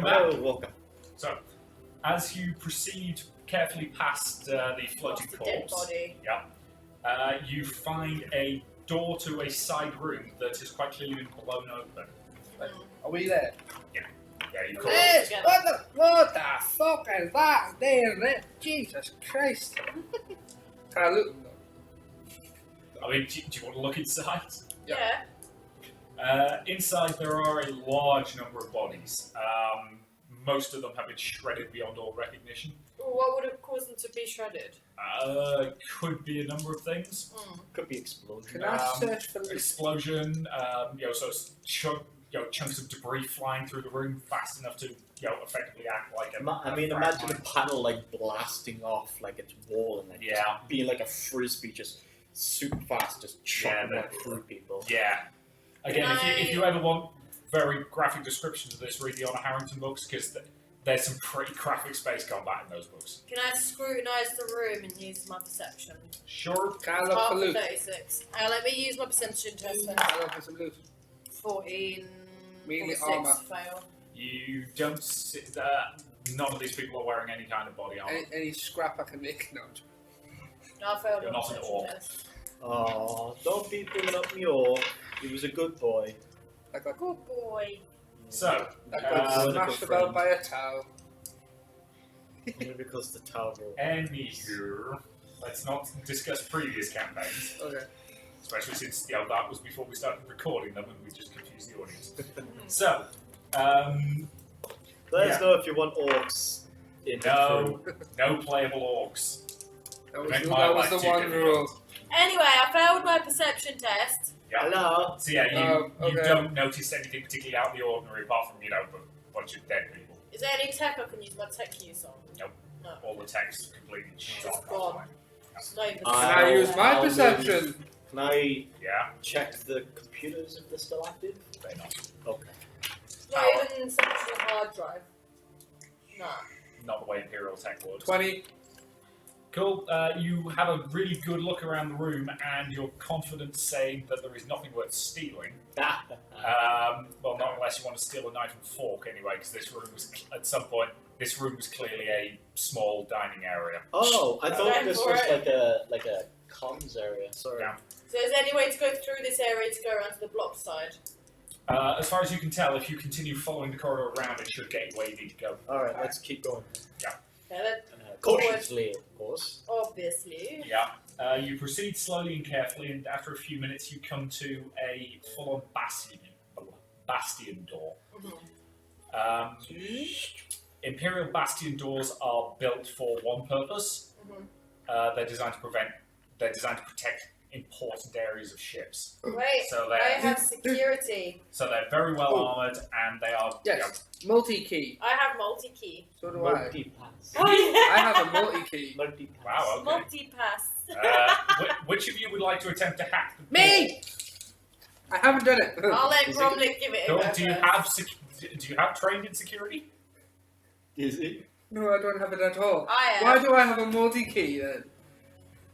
welcome back. Hello, welcome. So, as you proceed carefully past the floating Dead corpse, body. you find a door to a side room that has quite clearly been blown open. Are we there? Yeah, you call Hey, it. what the fuck is that? There, Jesus Christ. Can I look? I mean, do you want to look inside? Yeah. Inside, there are a large number of bodies. Most of them have been shredded beyond all recognition. What would have caused them to be shredded? Could be a number of things. Could be explosion. Can I search for this? Explosion, chunks of debris flying through the room fast enough to, effectively act like a. Imagine a panel like blasting off like its wall and like just being like a frisbee, just super fast, just chopping through people. Yeah. Again, if you ever want very graphic descriptions of this, read the Honor Harrington books because there's some pretty graphic space combat in those books. Can I scrutinise the room and use my perception? Sure. Can I look for loot? 36. Let me use my perception test then. Can I look for some loot? 14. Mainly 46 armour. fail. You don't see none of these people are wearing any kind of body armor. Any scrap I can make? No. No, I failed You're my not an perception orc. test. Oh, don't be bringing up me orc. He was a good boy. I got Good boy. So, smashed about by a towel. Only because the tower broke. anywho, let's not discuss previous campaigns, Okay. especially since that was before we started recording them and we just confused the audience. So, Let us know if you want orcs in the crew. no playable orcs. That Make was my the life too one difficult. rule. Anyway, I failed my perception test. Yeah. Hello. So yeah, you Okay. don't notice anything particularly out of the ordinary apart from, a bunch of dead people. Is there any tech I can use my tech use on? Nope. No. All the text completely shot. It's gone. It's not even Can I use my I'll perception? Can I Yeah, check the computers if they're still active? they're not. Okay. Not even central hard drive. No. Not the way Imperial tech works. 20. Cool. You have a really good look around the room, and you're confident saying that there is nothing worth stealing. Well, not unless you want to steal a knife and fork, anyway, because this room was at some point. This room was clearly a small dining area. Oh, I thought Going this for was it. like a comms area. Sorry. Yeah. So is there any way to go through this area to go around to the block side? As far as you can tell, if you continue following the corridor around, it should get you where you need to go. All right, let's keep going. Okay, then, Cautiously, of course. obviously. Yeah. You proceed slowly and carefully, and after a few minutes, you come to a full-on bastion door. Imperial bastion doors are built for one purpose. They're designed to protect important areas of ships. Wait, So I they're have security. very well armored, and they are. Yes. Multi-key. I have multi-key. So do I. Multi-pass. I have a multi-key. Multi-pass. Wow. Okay. Multi-pass. Which of you would like to attempt to hack the door? Me! I haven't done it. I'll let Is it- Bromley give it a Cool. go Do you first. have trained in security? Is it? No, I don't have it at all. I am. Why do I have a multi-key then?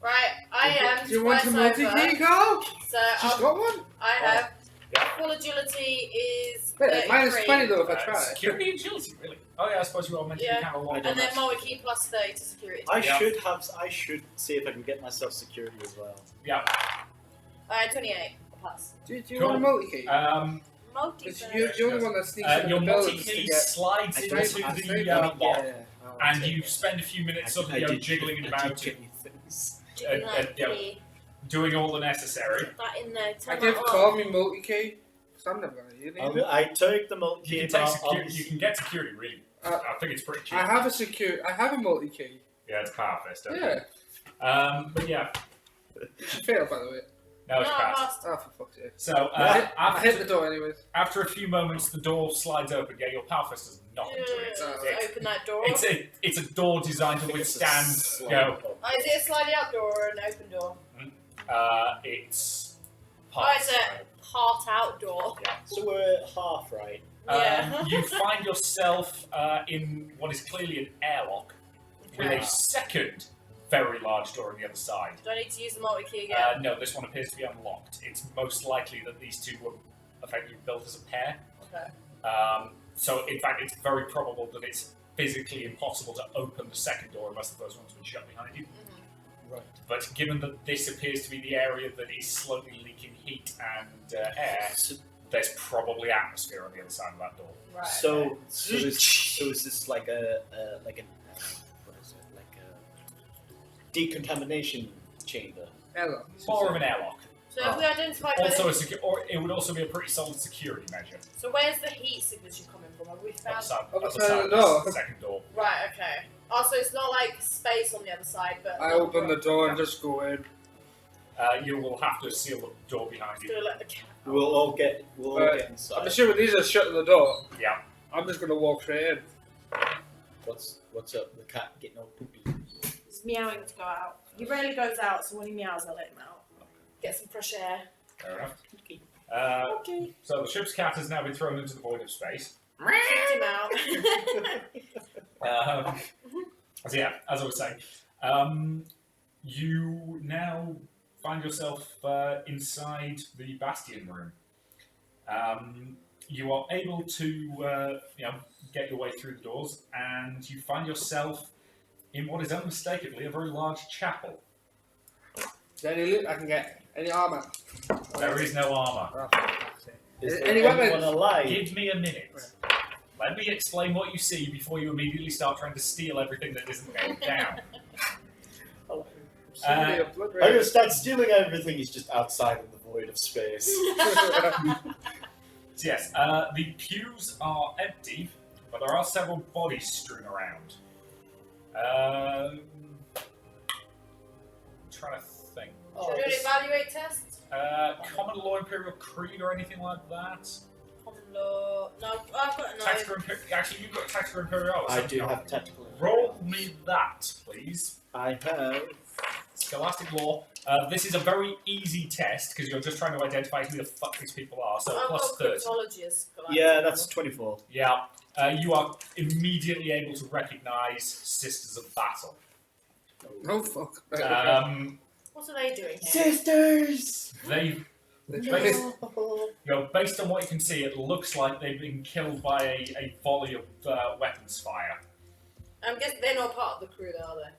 Right, I am. Do you want a twice multi-key, over. Carl? So She's got one? I have. Yeah. Full agility is. Wait, minus 33, 20 though if I try. Security and agility, really? Oh yeah, I suppose you all meant to be Yeah. kind of long. And then multi-key plus 30 to security. I Yeah. should see if I can get myself security as well. Yeah. 28 plus. Do you Cool. want a multi-key? Multi-pass. Because you're the one that sneaks in Your the buildings to multi-key get... slides I into tried- the I tried- lock, yeah. and you spend a few minutes sort of jiggling about it, Jiggling that yeah. key. doing all the necessary. Put that in there. I Turn give that Carl on. me multi-key. Because I'm never going to use it. I take the multi-key. You can take security. You can get security. Really, I think it's pretty cheap. I have a multi-key. Yeah, it's power fist. Okay. Yeah. But yeah, She failed, by the way. no, it's I passed. passed. Oh, for fuck's sake. So I hit the door anyways. after a few moments, the door slides open. Yeah, your power fist does nothing to it. Let's open that door. It's a door designed to withstand. Is it a slidey out door or an open door? It's It's a heart out door. So we're half right. Yeah. You find yourself in what is clearly an airlock with Okay. a second very large door on the other side. Do I need to use the multi-key again? No, this one appears to be unlocked. It's most likely that these two were effectively built as a pair. Okay. So, in fact, it's very probable that it's physically impossible to open the second door unless the first one's been shut behind you. Right. But given that this appears to be the area that is slowly leaking heat and air, there's probably atmosphere on the other side of that door. Right. So is this like a what is it? Like a decontamination chamber? Hello. More of an airlock. So if we identify Also, or it would also be a pretty solid security measure. So where's the heat signature coming from? Have we found? Other side of the door. Second door. Right. Okay. Also, it's not like space on the other side, but I open the door and just go in. You will have to seal the door behind you. Gonna let the cat. We'll all get inside. I'm assuming these are shutting the door. Yeah. I'm just gonna walk straight in. What's up? The cat getting all poopy. He's meowing to go out. He rarely goes out, so when he meows, I let him out. Get some fresh air. Fair enough. Okay. Okay. So the ship's cat has now been thrown into the void of space. Kicked him out. So yeah, as I was saying, you now find yourself inside the Bastion room. You are able to get your way through the doors, and you find yourself in what is unmistakably a very large chapel. Is there any loot I can get? Any armor? There is no armour. Oh, that's it. Is there Any anyone weapons? alive? Give me a minute. Let me explain what you see before you immediately start trying to steal everything that isn't going down. Somebody a blood I'm gonna red. start stealing everything. He's just outside in the void of space. So yes, the pews are empty, but there are several bodies strewn around. I'm trying to think. Should we do an evaluate test? Common law, imperial creed, or anything like that? Common law. No, I've got a Tactical actually, you've got tactical imperialis. I do have tactical. Roll me that, please. I have. Scholastic law. This is a very easy test because you're just trying to identify who the fuck these people are. So I've plus got 30. cryptology as scholastic Yeah, law. that's 24. Yeah. You are immediately able to recognise Sisters of Battle. Oh fuck. What are they doing here? Sisters. They, based on what you can see, it looks like they've been killed by a volley of weapons fire. I'm guessing they're not part of the crew, though, are they?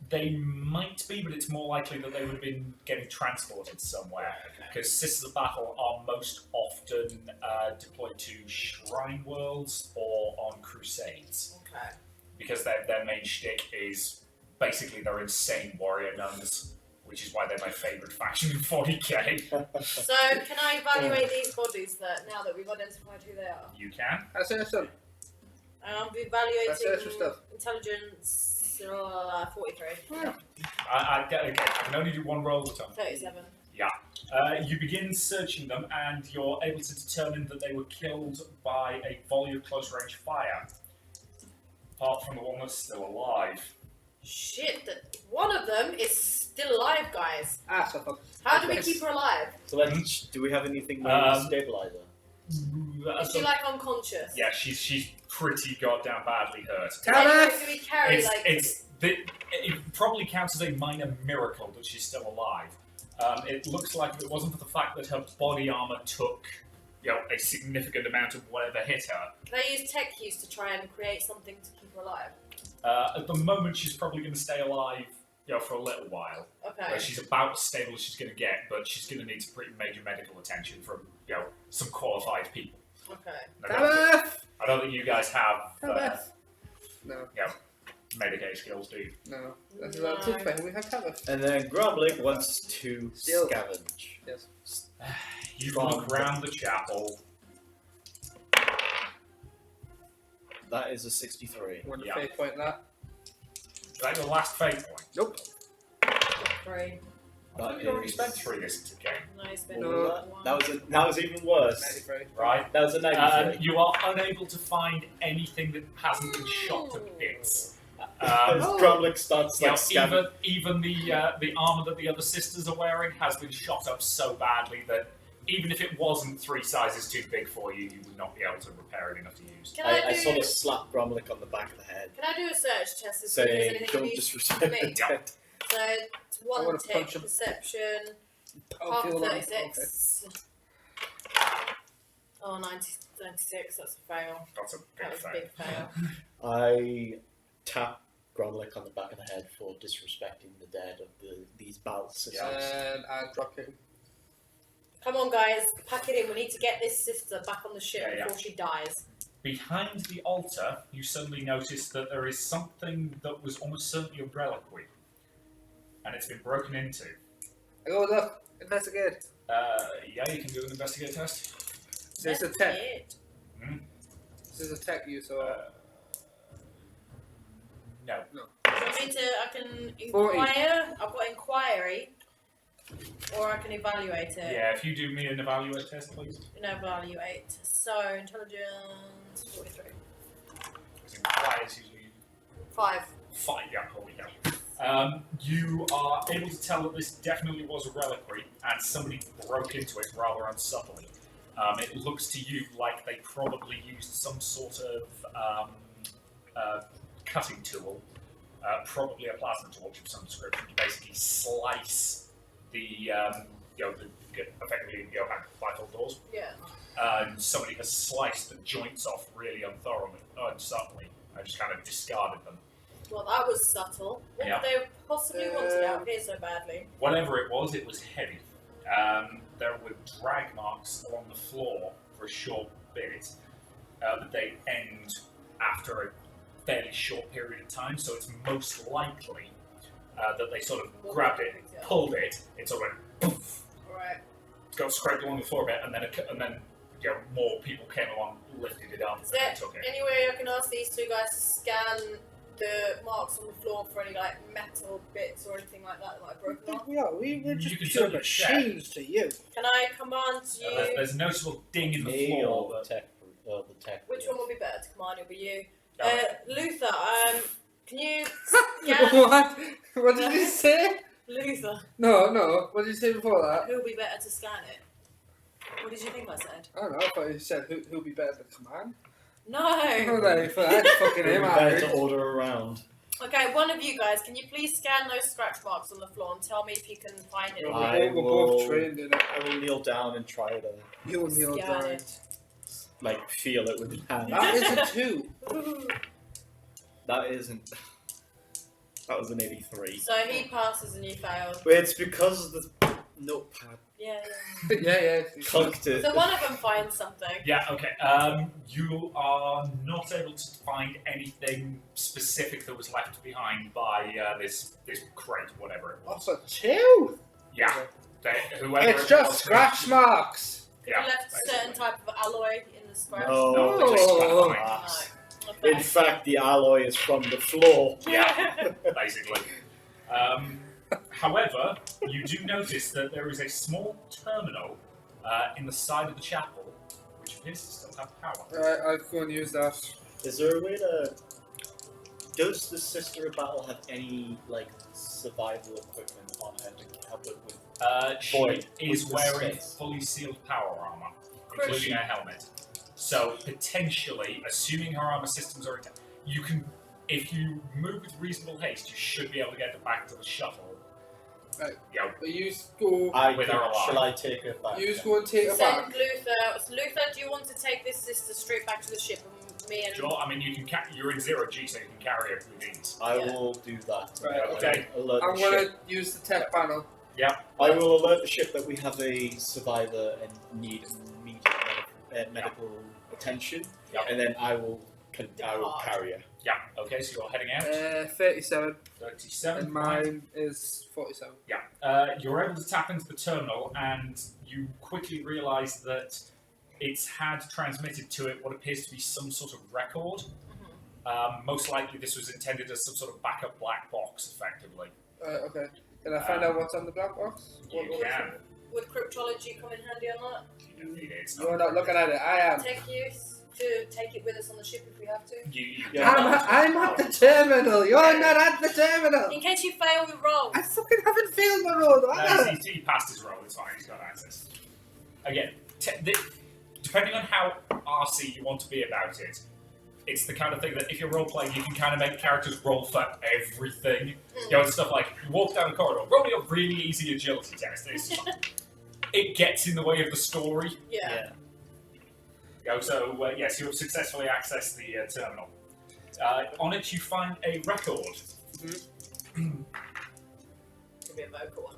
They might be, but it's more likely that they would have been getting transported somewhere. Because Sisters of Battle are most often deployed to shrine worlds or on crusades. Okay. Because their main shtick is basically they're insane warrior nuns, which is why they're my favourite faction in 40k. So, can I evaluate these bodies now that we've identified who they are? You can. That's it, I'll be That's evaluating extra stuff. intelligence 43. I can only do one roll at a time. 37. You begin searching them, and you're able to determine that they were killed by a volley of close-range fire. Apart from the one that's still alive. Shit, one of them is still alive, guys. Ah, so fuck. How do we keep her alive? So let's. Do we have anything stabilizer? Is she like unconscious? Yeah, she's pretty goddamn badly hurt. Do we carry It probably counts as a minor miracle that she's still alive. It looks like if it wasn't for the fact that her body armor took, a significant amount of whatever hit her. Can I use tech keys to try and create something to keep her alive? At the moment, she's probably going to stay alive, for a little while. Okay. She's about as stable as she's going to get, but she's going to need some pretty major medical attention from, some qualified people. Okay. I don't think you guys have, No, Medicaid skills, do you? no. That's No. a good thing. We have cover. And then Grumbling wants to Still. scavenge. Yes. You look round the chapel. That is a 63. One Yeah. fate point that. Is that your last fate point? Nope. 3. I thought you already spent 3 this game. No, it's been No. one. That was even worse. 93. Right? That was a 93. You are unable to find anything that hasn't been shot to bits. As Grumbling starts like Even, scabbing. even the armor that the other sisters are wearing has been shot up so badly that even if it wasn't 3 sizes too big for you, you would not be able to repair it enough to use. Can I I do? sort of slap Grumbling on the back of the head, Can I do a search test to see if there's saying, anything "Don't you disrespect me. the dead." So it's I 1 wanna tech punch him. perception, Oh, half feel like- 36. Oh, 96, that's a fail. That's a That big was a fail. big fail. I tap Gromlek on the back of the head for disrespecting the dead of these battle systems. And I drop him. Come on, guys, pack it in. We need to get this sister back on the ship Yeah, before she dies. Behind the altar, you suddenly notice that there is something that was almost certainly a reliquary. And it's been broken into. I go, look, investigate. Yeah, you can do an investigate test. Is this a That's tech? it. This is a tech use or... No. Do you want me to, I can 40. inquire, I've got inquiry, or I can evaluate it. Yeah, if you do me an evaluate test, please. Evaluate. So, intelligence, 43. Because inquires usually 5. 5, yeah, holy cow. You are able to tell that this definitely was a reliquary, and somebody broke into it rather unsubtly. It looks to you like they probably used some sort of cutting tool, probably a plasma torch of some description, to basically slice the, effectively, vital doors. Yeah. And somebody has sliced the joints off really unsubtly, and just kind of discarded them. Well, that was subtle. What Yeah. could they possibly want to get out here so badly? Whatever it was heavy. There were drag marks along the floor for a short bit, but they end after a fairly short period of time, so it's most likely that they sort of grabbed it, pulled it, it sort of went poof, Right. got scraped along the floor a bit, and then more people came along, lifted it up, Is and there they took it. any way I can ask these two guys to scan the marks on the floor for any like metal bits or anything like that might have broken off? Yeah, we're You just can pure certainly check. machines to you. Can I command you? There's a noticeable ding in the Me floor. or the tech? Which one would be better to command? It'll be you. That- Luther, can you scan What? What did you say? Luther? No. What did you say before that? Who would be better to scan it? What did you think I said? I don't know. I thought you said who'll be better to command. No. Oh, there, for that fucking him. Better to order around. Okay, one of you guys, can you please scan those scratch marks on the floor and tell me if you can find it? I We're both will- trained in it. I will kneel down and try to You and Neil Scan down. it. feel it with my hand. That is a 2. That isn't. That was an 83. So he passes and you failed. But it's because the notepad Yeah. Yeah. conked it. So one of them finds something. Yeah, okay. You are not able to find anything specific that was left behind by this crate, whatever it was. What's a 2? Yeah. Whoever It's it just was- scratch marks. Yeah, You left a certain basically. type of alloy in the scratch. No, No, it's just Oh. glass. No. Okay. In fact, the alloy is from the floor. Yeah, basically. However, you do notice that there is a small terminal in the side of the chapel, which appears to still have power. Right, I'll go and use that. Is there a way to? Does the Sister of Battle have any survival equipment on her to help it with? She Void is with the wearing space. fully sealed power armor, including a helmet. So potentially, assuming her armor systems are intact, you can, if you move with reasonable haste, you should be able to get back to the shuttle. Right. Yeah. But you go. With her alive. Shall I take her back? You go and take it Send back. Luther. Luther, do you want to take this sister straight back to the ship and me and... Sure. I mean, you can. You're in 0G, so you can carry her with ease. I Yeah. will do that. Right, okay. Alert I'm the gonna ship. use the tech panel. I will alert the ship that we have a survivor and need immediate medical attention, Yep. and then I will carry her. Yeah. Okay. So you're heading out. 37, 37. and mine is 47. Yeah. You're able to tap into the terminal, and you quickly realise that it's had transmitted to it what appears to be some sort of record. Most likely, this was intended as some sort of backup black box, effectively. Okay. Can I find out what's on the black box? You can. Would cryptology come in handy on that? You don't need it. It's You're not looking at it. I am. Take use to take it with us on the ship if we have to. You Yeah. I'm at the terminal. You're not at the terminal. In case you fail the roll. I fucking haven't failed my roll. He passed his roll. It's fine. He's got access. Again, depending on how RC you want to be about it, it's the kind of thing that if you're role playing, you can kind of make characters roll for everything. You know, it's stuff like you walk down a corridor, roll me a really easy agility test. It gets in the way of the story. Yeah. So yes, you have successfully accessed the terminal. On it, you find a record. Could be a vocal one.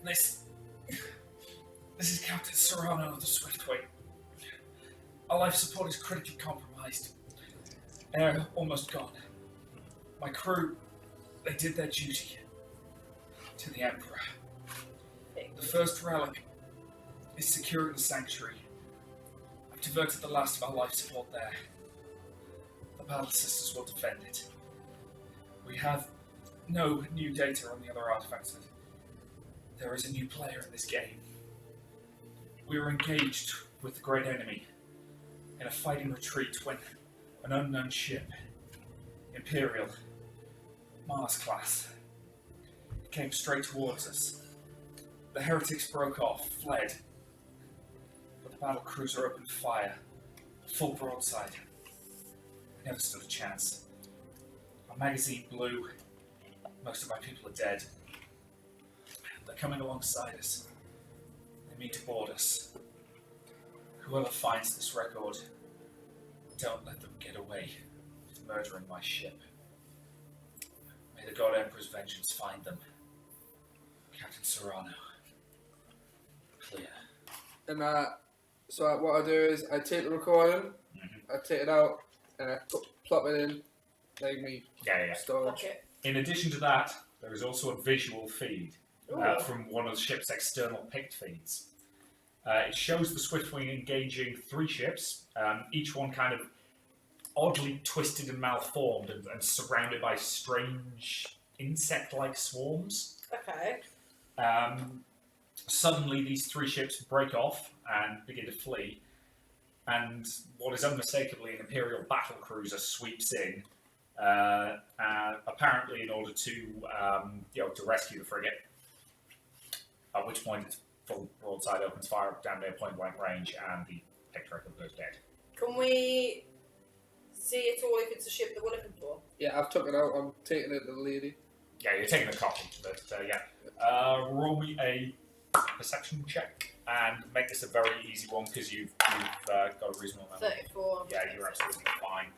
This is Captain Serrano of the Swiftwing. Our life support is critically compromised. Air almost gone. My crew, they did their duty to the Emperor. The first relic is securing the sanctuary. I've diverted the last of our life support there. The Battle Sisters will defend it. We have no new data on the other artifacts, but there is a new player in this game. We were engaged with the great enemy in a fighting retreat when an unknown ship, Imperial, Mars class, came straight towards us. The heretics broke off, fled, but the battle cruiser opened fire, full broadside. I never stood a chance. Our magazine blew. Most of my people are dead. They're coming alongside us. They mean to board us. Whoever finds this record, don't let them get away with murdering my ship. May the God Emperor's vengeance find them. Captain Serrano. Clear. And so what I do is I take the recording, I take it out, and I plop it in, like me storage. Okay. In addition to that, there is also a visual feed from one of the ship's external picked feeds. It shows the Swiftwing engaging 3 ships, each one kind of oddly twisted and malformed and surrounded by strange insect-like swarms. Okay. Suddenly, these 3 ships break off and begin to flee, and what is unmistakably an Imperial battle cruiser sweeps in, apparently in order to rescue the frigate. At which point, its full broadside opens fire up down near point-blank range, and the Picture goes dead. Can we see it all if it's a ship that we're looking for? Yeah, I've took it out. I'm taking it to the lady. Yeah, you're taking a copy, but roll me a perception check and make this a very easy one because you've got a reasonable amount. 34. Yeah, you're absolutely fine.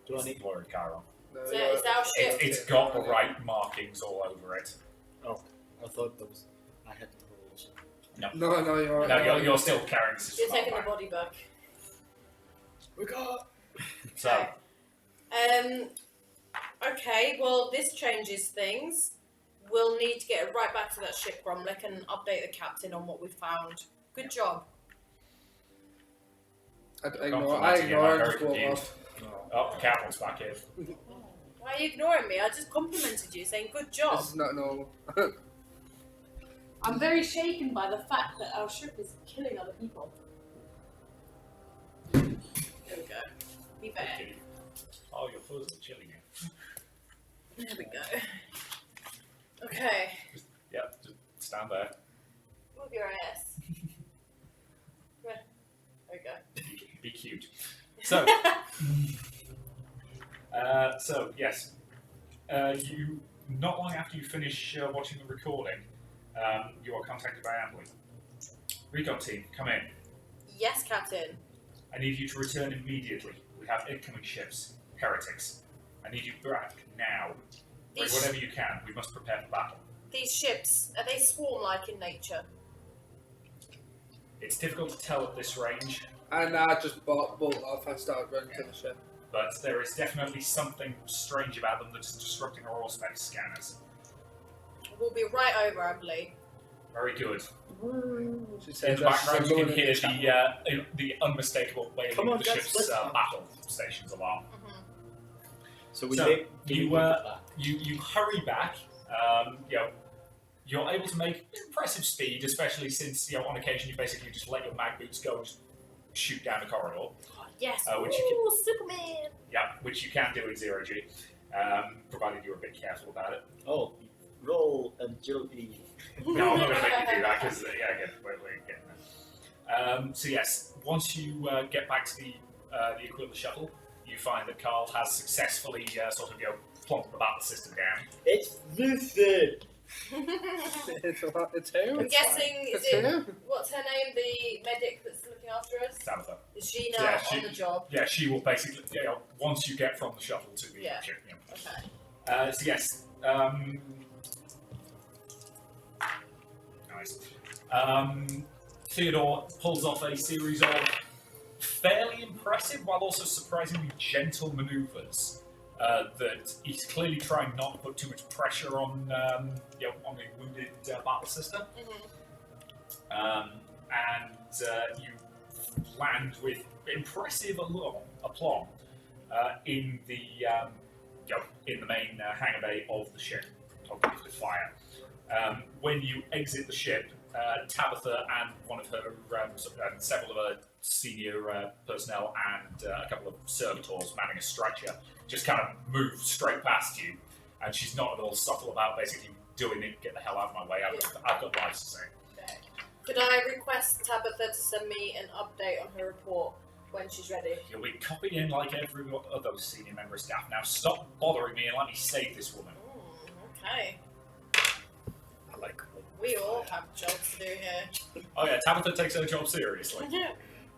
Do I need Glory Chiron? No, So it's our ship. It's got the right markings all over it. Oh, I thought that was. I had the rules. No, you're right. No, you're still carrying this. You're taking the body back. We got. So, Okay, well, this changes things. We'll need to get right back to that ship, Bromlick, and update the captain on what we found. Good job. I ignore it and just walk off. oh, the captain's back in. Why are you ignoring me? I just complimented you, saying good job. This is not normal. I'm very shaken by the fact that our ship is killing other people. There we go. Be fair. Oh, your foes are chilling you. There we go. Okay. Just stand there. Move your ass. There we go. Be cute. So, yes, you not long after you finish watching the recording, you are contacted by Ambly. Recon team, come in. Yes, Captain. I need you to return immediately. We have incoming ships, heretics. I need you back now. Bring whatever you can. We must prepare for battle. These ships, are they swarm-like in nature? It's difficult to tell at this range, And I just bolt off and start running to the ship. but there is definitely something strange about them that's disrupting our all-spec scanners. We'll be right over, I believe. Very good. She In said the background, you can hear the unmistakable wailing Come on, of the guys, ship's let's go. battle station's alarm. So we So, make You hurry back. You're able to make impressive speed, especially since on occasion you basically just let your mag boots go and just shoot down the corridor. Oh, yes. Which Superman. Which you can do in 0G, provided you're a bit careful about it. Oh, roll agility. No, I'm not going to make you do that because again, we're getting there. So yes, once you get back to the equivalent shuttle, you find that Carl has successfully plonked the battle system down. It's Luther. It's who? I'm guessing, is It's it, who? what's her name, the medic that's looking after us? Tabitha. Is she now Yeah, on the job? Yeah, she will basically, once you get from the shuttle to the Yeah. ship. Okay. So yes. Nice. Theodore pulls off a series of fairly impressive, while also surprisingly gentle manoeuvres. That he's clearly trying not to put too much pressure on, on the wounded battle sister. And you land with impressive aplomb in the in the main hangar bay of the ship, of the fire. When you exit the ship, Tabitha and one of her and several of her senior personnel and a couple of servitors manning a stretcher just kind of move straight past you, and she's not at all subtle about basically doing it. Get the hell out of my way! I've got lives to say. Okay. Could I request Tabitha to send me an update on her report when she's ready? You'll be copied in like every other senior member of staff. Now stop bothering me and let me save this woman. Okay. I like. We all have jobs to do here. Oh yeah, Tabitha takes her job seriously. Yeah.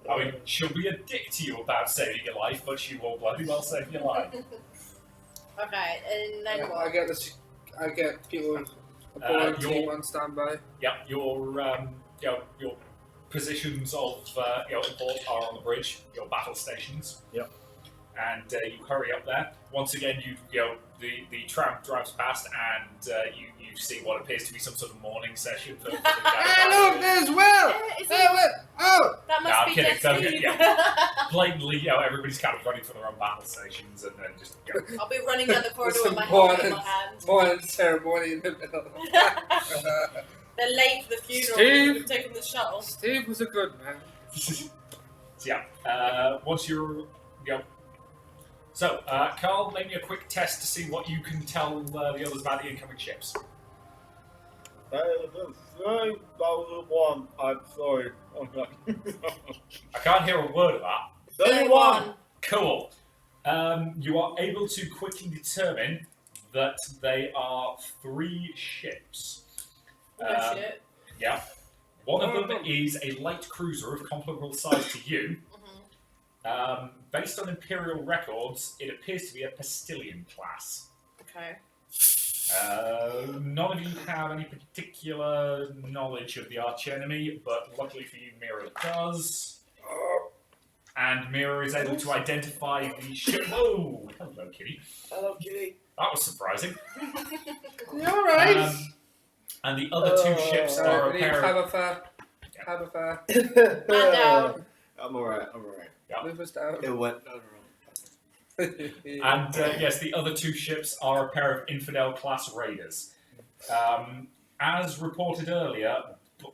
I mean, she'll be a dick to you about saving your life, but she will bloody well save your life. Okay, and then what? I get people a board team on standby. Yep, your positions of import are on the bridge, your battle stations. Yep. And you hurry up there. Once again, the tram drives past, and you see what appears to be some sort of morning session for the Hey, look, there's Will! Is Hey, it? Will! Oh! That must I'm be kidding. Jeff Don't Steve. blatantly, everybody's kind of running for their own battle stations, and then just I'll be running down the corridor With with my some helmet in morning- my hand. Morning ceremony in the middle. They're late for the funeral Steve? because we've taken the shuttle. Steve was a good man. So yeah, once you're So, Carl, make me a quick test to see what you can tell the others about the incoming ships. 3001. I'm sorry. I can't hear a word of that. 31. Cool. You are able to quickly determine that they are 3 ships. Oh shit. Yeah. One of them is a light cruiser of comparable size to you. Based on Imperial records, it appears to be a Postilion class. Okay. None of you have any particular knowledge of the archenemy, but luckily for you, Mira does. And Mira is able to identify the ship. Oh, hello, Kitty. Hello, Kitty. That was surprising. You alright? And the other 2 ships are a pair of... Tabitha. Man down. I'm alright. Move us down. It went. And yes, the other 2 ships are a pair of Infidel-class raiders. As reported earlier,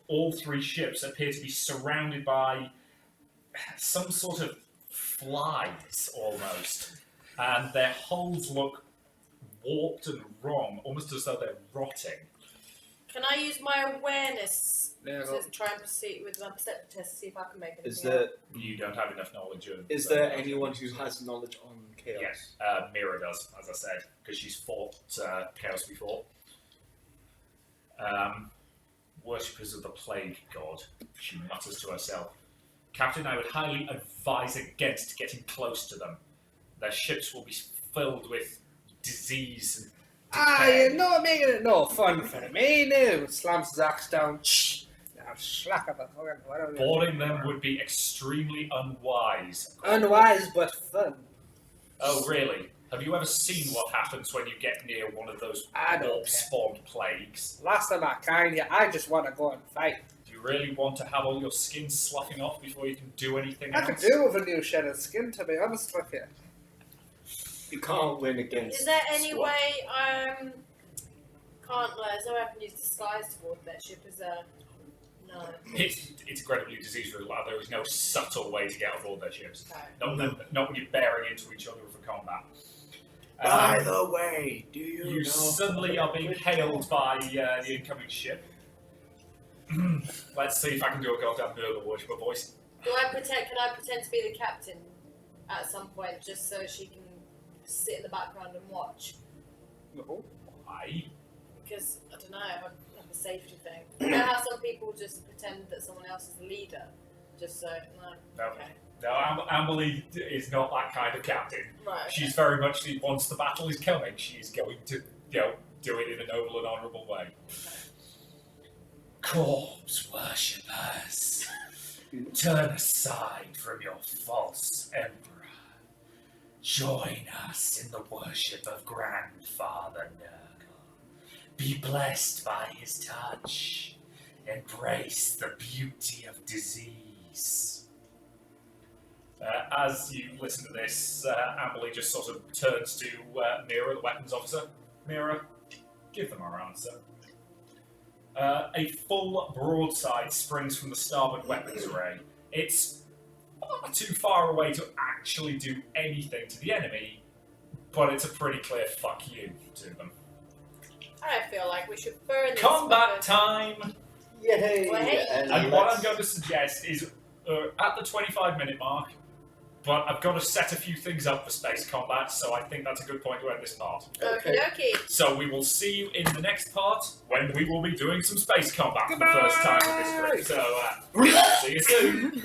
all 3 ships appear to be surrounded by some sort of flies, almost. And their hulls look warped and wrong, almost as though they're rotting. Can I use my awareness Yeah, to try and proceed with my perception test to see if I can make anything Is there? You don't have enough knowledge of... Is there anyone who has knowledge on chaos? Yes, Mira does, as I said, because she's fought chaos before. Worshippers of the plague god, she mutters to herself. Captain, I would highly advise against getting close to them. Their ships will be filled with disease and decay. you're not making it no fun for me now. Slams his axe down. Now slack up a fucking whatever. Boarding them would be extremely unwise. Unwise but fun. Oh, really? Have you ever seen what happens when you get near one of those I don't warp-spawned plagues? Last time I kind you, I just want to go and fight. Do you really want to have all your skin sloughing off before you can do anything I else? could do with a new shed of skin, to be honest with you. You can't win against. Is there any SWAT. way there's no way I can use disguise toward that ship, is there? No. It's incredibly disease-riddled. There is no subtle way to get aboard their ships. Okay. Not when you're bearing into each other for combat. By the way, do you You know suddenly are being hailed by the incoming ship. Let's see if I can do a goddamn Nurgle worshiper voice. Can I pretend to be the captain at some point, just so she can sit in the background and watch? No. Why? Because I don't know, I've never safety thing. You know how some people just pretend that someone else is the leader? Just so, no. Okay. No, Amberly is not that kind of captain. Right. Okay. She's very much once the battle is coming, she's going to, do it in a noble and honourable way. Okay. Corpse worshippers, turn aside from your false emperor. Join us in the worship of Grandfather Nurgle. Be blessed by his touch. Embrace the beauty of disease. As you listen to this, Amberly just sort of turns to Mira, the weapons officer. Mira, give them our answer. A full broadside springs from the starboard weapons array. It's not too far away to actually do anything to the enemy, but it's a pretty clear fuck you to them. I feel like we should burn this Combat weapon. time! Yay! Wait. And what I'm going to suggest is at the 25-minute mark, but I've got to set a few things up for space combat, so I think that's a good point to end this part. Okie dokie. So we will see you in the next part when we will be doing some space combat for the first time with this group. So see you soon.